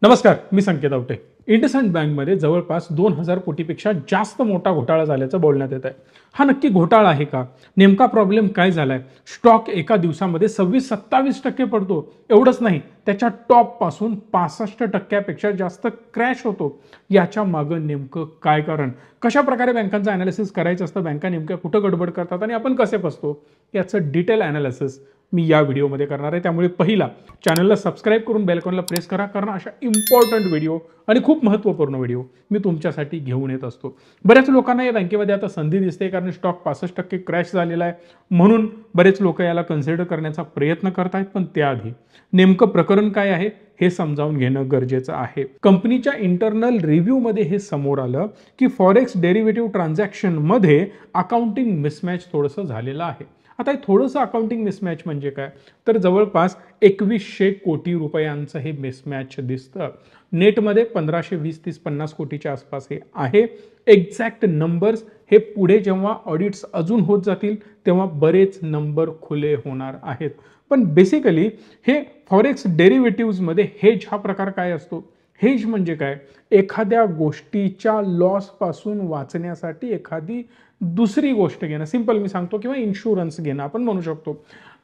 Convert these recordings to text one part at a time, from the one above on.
नमस्कार, मी संकेत आवटे. इंडसइंड बँकमध्ये जवळपास 2,000 कोटीपेक्षा जास्त मोठा घोटाळा झाल्याचं बोलण्यात येत आहे. हा नक्की घोटाळा आहे का? नेमका प्रॉब्लेम काय झालाय? स्टॉक एका दिवसामध्ये 26-27% पडतो. एवढंच नाही, त्याच्या टॉपपासून 65% जास्त क्रॅश होतो. याच्या मागं नेमकं काय कारण? कशा प्रकारे बँकांचं अनालिसिस करायचं असतं? बँका नेमक्या कुठं गडबड करतात आणि आपण कसे फसतो? याचं डिटेल अनालिसिस मी या व्हिडिओमध्ये करणार आहे. त्यामुळे पहिला चॅनलला सबस्क्राईब करून बेल आयकॉनला प्रेस करा, कारण अशा इम्पॉर्टंट व्हिडिओ आणि खूप महत्त्वपूर्ण व्हिडिओ मी तुमच्यासाठी घेऊन येत असतो. बऱ्याच लोकांना या बँकेमध्ये आता संधी दिसते, कारण स्टॉक 65% क्रॅश झालेला आहे. म्हणून बरेच लोक याला कन्सिडर करण्याचा प्रयत्न करतायत. पण त्याआधी नेमकं प्रकरण काय आहे हे समजावून घेणं गरजेचं आहे. कंपनीच्या इंटरनल रिव्ह्यूमध्ये हे समोर आलं की फॉरेक्स डेरिव्हेटिव्ह ट्रान्झॅक्शनमध्ये अकाउंटिंग मिसमॅच थोडंसं झालेलं आहे. आता हे थोडंसं अकाउंटिंग मिसमॅच म्हणजे काय, तर जवळपास 2100 कोटी रुपयांचं हे मिसमॅच दिसतं. नेटमध्ये 1520-30-50 कोटीच्या आसपास हे आहे. एक्झॅक्ट नंबर्स हे पुढे जेव्हा ऑडिट्स अजून होत जातील तेव्हा बरेच नंबर खुले होणार आहेत. पण बेसिकली हे फॉरेक्स डेरिव्हेटिव्हजमध्ये हेज हा प्रकार काय असतो? हेज म्हणजे काय? एखाद्या गोष्टीच्या लॉसपासून वाचण्यासाठी एखादी दुसरी गोष्ट घेणं. सिंपल मी सांगतो, किंवा इन्शुरन्स घेणं आपण म्हणू शकतो.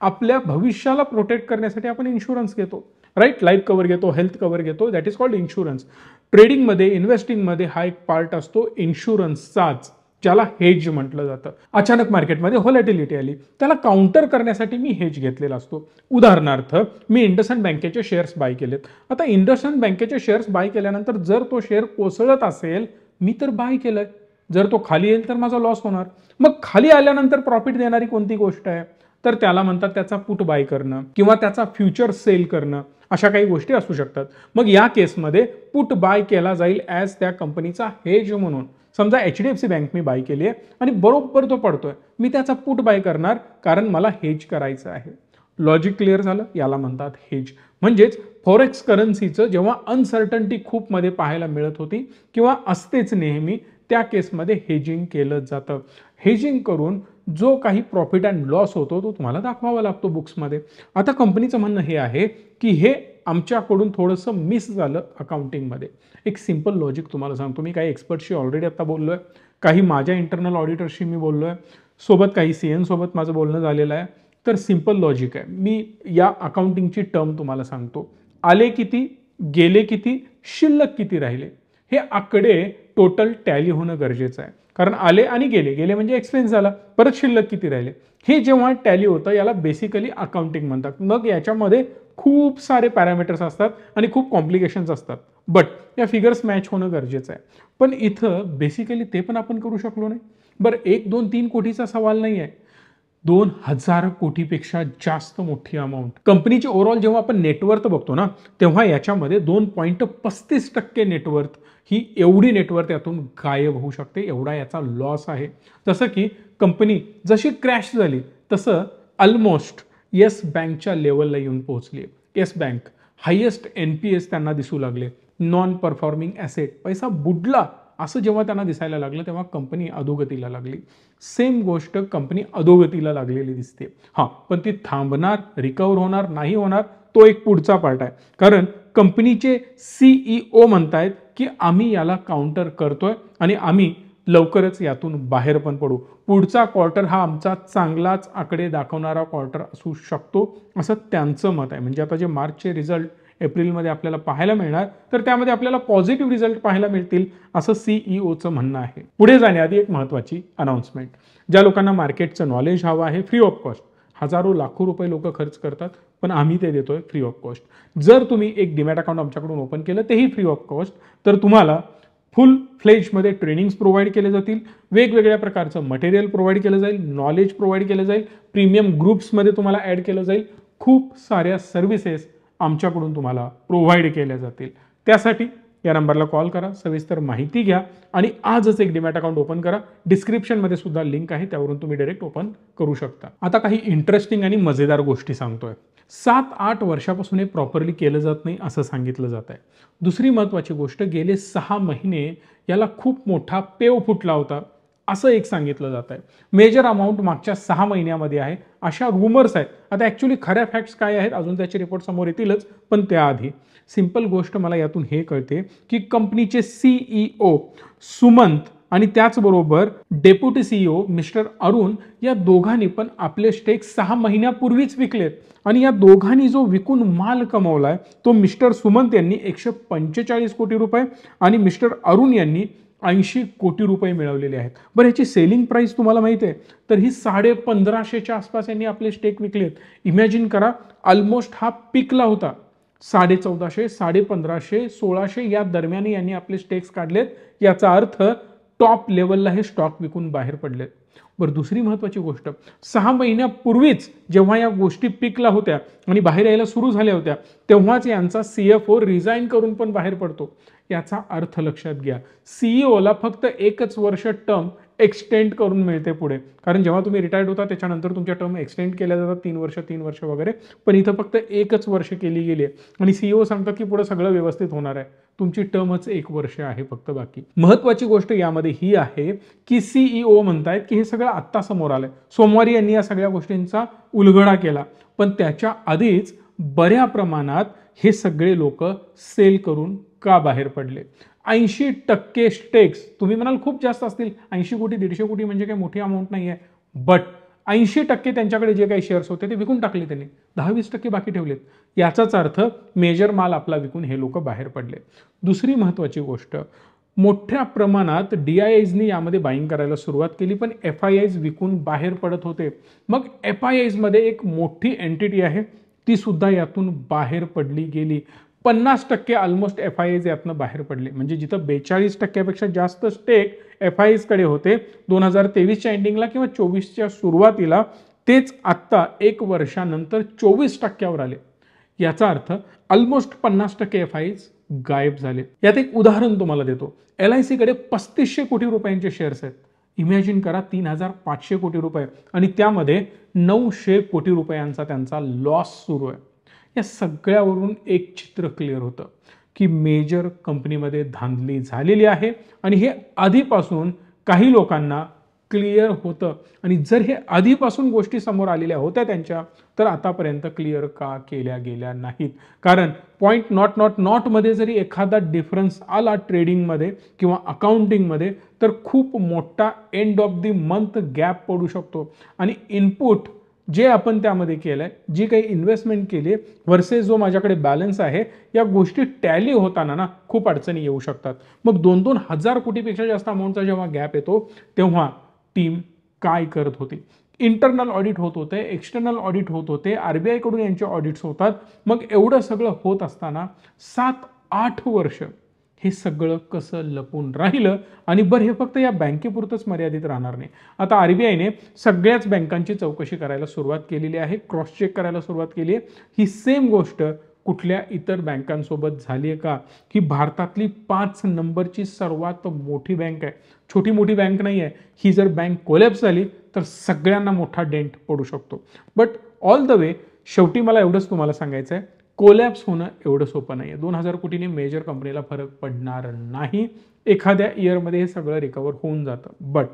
आपल्या भविष्याला प्रोटेक्ट करण्यासाठी आपण इन्शुरन्स घेतो, राईट? लाईफ कव्हर घेतो, हेल्थ कव्हर घेतो, दॅट इज कॉल्ड इन्शुरन्स. ट्रेडिंगमध्ये, इन्व्हेस्टिंगमध्ये हा एक पार्ट असतो इन्शुरन्सचाच, ज्याला हेज म्हटलं जातं. अचानक मार्केटमध्ये व्हॉलॅटिलिटी आली, त्याला काउंटर करण्यासाठी मी हेज घेतलेला असतो. उदाहरणार्थ, मी इंडसइंड बँकेचे शेअर्स बाय केलेत. आता इंडसइंड बँकेचे शेअर्स बाय केल्यानंतर जर तो शेअर कोसळत असेल, मी तर बाय केलंय, जर तो खाली येईल तर माझा लॉस होणार. मग खाली आल्यानंतर प्रॉफिट देणारी कोणती गोष्ट आहे, तर त्याला म्हणतात त्याचा पुट बाय करणं किंवा त्याचा फ्युचर सेल करणं. अशा काही गोष्टी असू शकतात. मग या केसमध्ये पुट बाय केला जाईल ॲज त्या कंपनीचा हेज म्हणून. समजा HDFC बँक मी बाय केली आहे आणि बरोबर तो पडतोय, मी त्याचा पुट बाय करणार, कारण मला हेज करायचं आहे. लॉजिक क्लिअर झालं? याला म्हणतात हेज. म्हणजेच फॉरेक्स करन्सीचं जेव्हा अनसर्टन्टी खूप मध्ये पाहायला मिळत होती किंवा असतेच नेहमी, त्या केसमध्ये हेजिंग केलं जातं. हेजिंग करून जो काही प्रॉफिट अँड लॉस होतो तो तुम्हाला दाखवावा लागतो बुक्समध्ये. आता कंपनीचं म्हणणं हे आहे की हे आमच्याकडून थोडंसं मिस झालं अकाउंटिंगमध्ये. एक सिंपल लॉजिक तुम्हाला सांगतो. मी काही एक्सपर्टशी ऑलरेडी आता बोललोय, काही माझ्या इंटरनल ऑडिटरशी मी बोललोय, सोबत काही CN सोबत माझं बोलणं झालेलं आहे. तर सिंपल लॉजिक आहे. मी या अकाउंटिंगची टर्म तुम्हाला सांगतो. आले किती, गेले किती, शिल्लक किती राहिले, हे आकडे टोटल टॅली होणं गरजेचं आहे. कारण आले आणि गेले, गेले म्हणजे एक्सपेन्स झाला, परत शिल्लक किती राहिले, हे जेव्हा टॅली होतं याला बेसिकली अकाउंटिंग म्हणतात. मग याच्यामध्ये खूप सारे पॅरामीटर्स असतात आणि खूप कॉम्प्लिकेशन्स असतात. बट या फिगर्स मॅच होणं गरजेचं आहे. पण इथं बेसिकली ते पण आपण करू शकलो नाही. बरं, 1, 2, 3 कोटीचा सवाल नाही आहे, 2,000 कोटीपेक्षा जास्त मोठी अमाऊंट. कंपनीची ओव्हरऑल जेव्हा आपण नेटवर्थ बघतो ना, तेव्हा याच्यामध्ये 2.35% नेटवर्थ, ही एवढी नेटवर्थ यातून गायब होऊ शकते, एवढा याचा लॉस आहे. जसं की कंपनी जशी क्रॅश झाली तसं ऑलमोस्ट येस बँकच्या लेवलला येऊन पोहोचली. येस बँक हायेस्ट NPS त्यांना दिसू लागले. नॉन परफॉर्मिंग ॲसेट, पैसा बुडला असं जेव्हा त्यांना दिसायला लागलं तेव्हा कंपनी अधोगतीला लागली. सेम गोष्ट कंपनी अधोगतीला लागलेली दिसते. हां, पण ती थांबणार, रिकवर होणार, नाही होणार, तो एक पुढचा पार्ट आहे. कारण कंपनीचे CEO म्हणतायत की आम्ही याला काउंटर करतोय आणि आम्ही लवकरच यातून बाहेर पण पडू. पुढचा क्वार्टर हा आमचा चांगलाच आकडे दाखवणारा क्वार्टर असू शकतो, असं त्यांचं मत आहे. म्हणजे आता जे मार्चचे रिझल्ट एप्रिलमध्ये आपल्याला पाहायला मिळणार, तर त्यामध्ये आपल्याला पॉझिटिव्ह रिझल्ट पाहायला मिळतील, असं CEOचं म्हणणं आहे. पुढे जाण्याआधी एक महत्त्वाची अनाउन्समेंट. ज्या लोकांना मार्केटचं नॉलेज हवं आहे, फ्री ऑफ कॉस्ट, हजारो लाखो रुपये लोक खर्च करतात, पण आम्ही ते देतोय फ्री ऑफ कॉस्ट. जर तुम्ही एक डीमॅट अकाउंट आमच्याकडून ओपन केलं, तेही फ्री ऑफ कॉस्ट, तर तुम्हाला फुल फ्लेजमध्ये ट्रेनिंग्स प्रोव्हाइड केले जातील, वेगवेगळ्या प्रकारचं मटेरियल प्रोव्हाइड केलं जाईल, नॉलेज प्रोव्हाइड केलं जाईल, प्रीमियम ग्रुप्समध्ये तुम्हाला ॲड केलं जाईल, खूप साऱ्या सर्व्हिसेस आमच्याकडून तुम्हाला प्रोव्हाइड केल्या जातील. त्यासाठी या नंबरला कॉल करा, सविस्तर माहिती घ्या आणि आजच एक डीमॅट अकाउंट ओपन करा. डिस्क्रिप्शनमध्ये सुद्धा लिंक आहे, त्यावरून तुम्ही डायरेक्ट ओपन करू शकता. आता काही इंटरेस्टिंग आणि मजेदार गोष्टी सांगतोय. 7-8 वर्षापासून हे प्रॉपरली केलं जात नाही असं सांगितलं जात आहे. दुसरी महत्त्वाची गोष्ट, गेले 6 महिने याला खूप मोठा पेव फुटला होता असं एक सांगितलं जात आहे. मेजर अमाऊंट मागच्या 6 महिन्यामध्ये आहे अशा रुमर्स आहेत. आता ॲक्च्युली खऱ्या फॅक्ट्स काय आहेत अजून त्याचे रिपोर्ट समोर येतीलच, पण त्याआधी सिंपल गोष्ट मला यातून हे कळते की कंपनीचे CEO सुमंत आणि त्याचबरोबर डेप्युटी CEO मिस्टर अरुण या दोघांनी पण आपले स्टेक 6 महिन्यापूर्वीच विकलेत आणि या दोघांनी जो विकून माल कमवलाय तो मिस्टर सुमंत यांनी 145 कोटी रुपये आणि मिस्टर अरुण यांनी 80 कोटी रुपये मिळवलेले आहेत. बरं, याची सेलिंग प्राइस तुम्हाला माहिती आहे तर ही 1550च्या आसपास यांनी आपले स्टेक विकलेत. इमॅजिन करा, ऑलमोस्ट हा पिकला होता. 1450, 1550, 1600 या दरम्यान यांनी आपले स्टेक्स काढलेत. याचा अर्थ टॉप लेवलला हे स्टॉक विकून बाहेर पडलेत. बरं, दुसरी महत्त्वाची गोष्ट, 6 महिन्यापूर्वीच जेव्हा या गोष्टी पिकला होत्या आणि बाहेर यायला सुरू झाल्या होत्या तेव्हाच यांचा CFO रिझाईन करून पण बाहेर पडतो. याचा अर्थ लक्षात घ्या, CEOला फक्त 1च वर्ष टर्म एक्सटेंड करून मिळते पुढे, कारण जेव्हा तुम्ही रिटायर्ड होता त्याच्यानंतर तुमच्या टर्म एक्सटेंड केल्या जातात 3 वर्ष वगैरे, पण इथं फक्त 1च वर्ष केली गेली आहे आणि CEO सांगतात की पुढे सगळं व्यवस्थित होणार आहे. तुमची टर्मच 1 वर्ष आहे फक्त बाकी. महत्त्वाची गोष्ट यामध्ये ही आहे की CEO म्हणतायत की हे सगळं आत्ता समोर आलंय. सोमवारी यांनी या सगळ्या गोष्टींचा उलगडा केला, पण त्याच्या आधीच बऱ्या प्रमाणात हे सगळे लोक सेल करून का बाहेर पडले. 80% स्टेक्स, तुम्ही म्हणाल खूप जास्त असतील, 80 कोटी 150 कोटी म्हणजे काही मोठी अमाऊंट नाही आहे, बट 80% त्यांच्याकडे जे काही शेअर्स होते ते विकून टाकले त्यांनी, 10-20% बाकी ठेवलेत. याचाच अर्थ मेजर माल आपला विकून हे लोक बाहेर पडले. दुसरी महत्त्वाची गोष्ट, मोठ्या प्रमाणात DIIsनी यामध्ये बाईंग करायला सुरुवात केली, पण FIIs विकून बाहेर पडत होते. मग FIIs मध्ये एक मोठी एंटिटी आहे ती सुद्धा यातून बाहेर पडली गेली. 50% ऑलमोस्ट FIIs यातनं बाहेर पडले. म्हणजे जिथं 42%पेक्षा जास्त स्टेक FIIs कडे होते 2023च्या एंडिंगला किंवा 24च्या सुरुवातीला, तेच आत्ता 1 वर्षानंतर 24%वर आले. याचा अर्थ ऑलमोस्ट 50% FIIs गायब झाले. यात एक उदाहरण तुम्हाला देतो. LIC कडे 3500 कोटी रुपयांचे शेअर्स आहेत. इमॅजिन करा, 3500 कोटी रुपये आणि त्यामध्ये 900 कोटी रुपयांचा त्यांचा लॉस सुरू आहे. या सगळ्यावरून एक चित्र क्लिअर होतं की मेजर कंपनीमध्ये धांदली झालेली आहे आणि हे आधीपासून काही लोकांना क्लिअर होतं. आणि जर हे आधीपासून गोष्टी समोर आलेल्या होत्या त्यांच्या, तर आतापर्यंत क्लिअर का केल्या गेल्या नाहीत. कारण पॉईंट नॉट मध्ये जरी एखादा डिफरन्स आला ट्रेडिंगमध्ये किंवा अकाउंटिंगमध्ये तर खूप मोठा end of the month gap पडू शकतो आणि इनपुट जे आपण त्यामध्ये केलंय, जी काही इन्व्हेस्टमेंट केली वर्सेस जो माझ्याकडे बॅलन्स आहे, या गोष्टी टॅली होताना ना खूप अडचणी येऊ शकतात. मग 2-2 हजार कोटीपेक्षा जास्त अमाऊंटचा जेव्हा गॅप येतो तेव्हा टीम काय करत होती. इंटरनल ऑडिट होत होते, एक्सटर्नल ऑडिट होत होते, RBI कडून यांचे ऑडिट्स होतात. मग एवढं सगळं होत असताना 7-8 वर्ष हे सगळं कसं लपून राहिलं. आणि बरं, हे फक्त या बँकेपुरतंच मर्यादित राहणार नाही. आता RBIने सगळ्याच बँकांची चौकशी करायला सुरुवात केलेली आहे, क्रॉस चेक करायला सुरुवात केली आहे. ही सेम गोष्ट कुठल्या इतर बँकांसोबत झाली आहे का? ही भारतातली 5 नंबरची सर्वात मोठी बँक आहे, छोटी मोठी बँक नाही आहे. ही जर बँक कोलॅप्स झाली तर सगळ्यांना मोठा डेंट पडू शकतो. बट ऑल द वे शेवटी मला एवढंच तुम्हाला सांगायचं आहे, कोलॅप्स होणं एवढं सोपं नाही आहे. 2000 कोटीने मेजर कंपनीला फरक पडणार नाही. एखाद्या इयरमध्ये हे सगळं रिकवर होऊन जातं. बट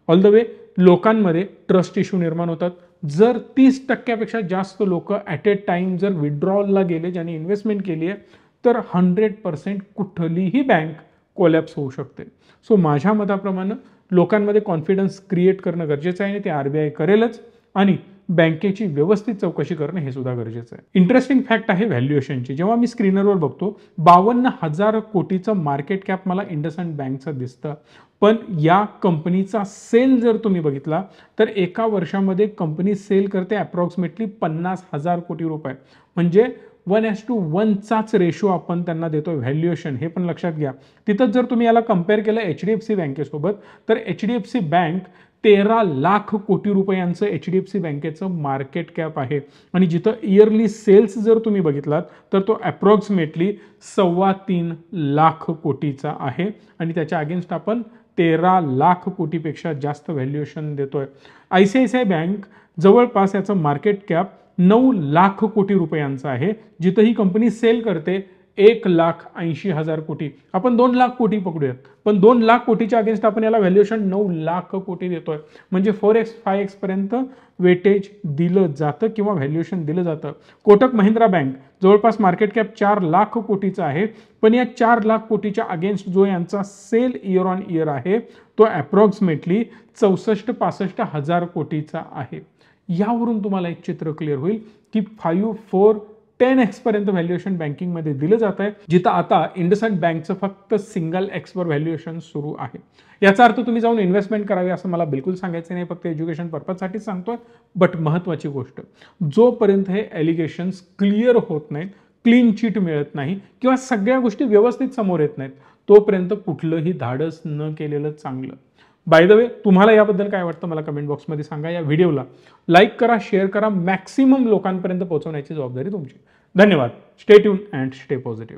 ऑल द वे लोकांमध्ये ट्रस्ट इश्यू निर्माण होतात. जर 30%पेक्षा जास्त लोक ॲट ए टाइम जर विड्रॉलला गेले, ज्यांनी इन्व्हेस्टमेंट केली आहे, तर 100% कुठलीही बँक कोलॅप्स होऊ शकते. सो माझ्या मताप्रमाणे लोकांमध्ये कॉन्फिडन्स क्रिएट करणं गरजेचं आहे आणि ते RBI करेलच. आणि बँकेची व्यवस्थित चौकशी करणं हे सुद्धा गरजेचं आहे. इंटरेस्टिंग फॅक्ट आहे व्हॅल्युएशनची. जेव्हा मी स्क्रीनरवर बघतो 52,000 कोटीचं मार्केट कॅप मला इंडसइंड बँकचं दिसतं. पण या कंपनीचा सेल जर तुम्ही बघितला तर एका वर्षामध्ये कंपनी सेल करते अप्रॉक्सिमेटली 50,000 कोटी रुपये. म्हणजे 1:1 रेशो आपण त्यांना देतो व्हॅल्युएशन, हे पण लक्षात घ्या. तिथंच जर तुम्ही याला कम्पेअर केलं HDFC बँकेसोबत तर HDFC बँक 13 लाख कोटी रुपयांचं HDFC बँकेचं मार्केट कॅप आहे. आणि जिथं इयरली सेल्स जर तुम्ही बघितलात तर तो अप्रॉक्सिमेटली 3.25 लाख कोटीचा आहे आणि त्याच्या अगेन्स्ट आपण 13 लाख कोटीपेक्षा जास्त व्हॅल्युएशन देतोय. ICICI बँक जवळपास याचं मार्केट कॅप 9 लाख कोटी रुपयांचं आहे. जिथं ही कंपनी सेल करते 1,80,000 कोटी, आपण 2 लाख कोटी पकडूयात, पण 2 लाख कोटीच्या अगेन्स्ट आपण याला व्हॅल्युएशन 9 लाख कोटी देतोय. म्हणजे 4x 5x पर्यंत वेटेज दिलं जातं किंवा व्हॅल्युएशन दिलं जातं. कोटक महिंद्रा बँक जवळपास मार्केट कॅप 4 लाख कोटीचा आहे, पण या 4 लाख कोटीच्या अगेन्स्ट जो यांचा सेल इयर ऑन इयर आहे तो अप्रॉक्सिमेटली 64-65 हजार कोटीचा आहे. यावरून तुम्हाला एक चित्र क्लिअर होईल की 5, 4, 10x पर्यंत व्हॅल्युएशन बँकिंगमध्ये दिलं जात आहे, जिथं आता इंडसइंड बँकचं फक्त सिंगल एक्सवर व्हॅल्युएशन सुरू आहे. याचा अर्थ तुम्ही जाऊन इन्व्हेस्टमेंट करावी असं मला बिलकुल सांगायचं नाही, फक्त एज्युकेशन पर्पजसाठी सांगतोय. बट महत्त्वाची गोष्ट, जोपर्यंत हे एलिगेशन्स क्लिअर होत नाहीत, क्लीन चिट मिळत नाही किंवा सगळ्या गोष्टी व्यवस्थित समोर येत नाहीत, तोपर्यंत कुठलंही धाडस न केलेलं चांगलं. बाय द वे, तुम्हाला याबद्दल काय वाटतं मला कमेंट बॉक्समध्ये सांगा. या व्हिडिओला लाईक करा, शेअर करा, मॅक्सिमम लोकांपर्यंत पोहोचवण्याची जबाबदारी तुमची. धन्यवाद. Stay tune and stay positive.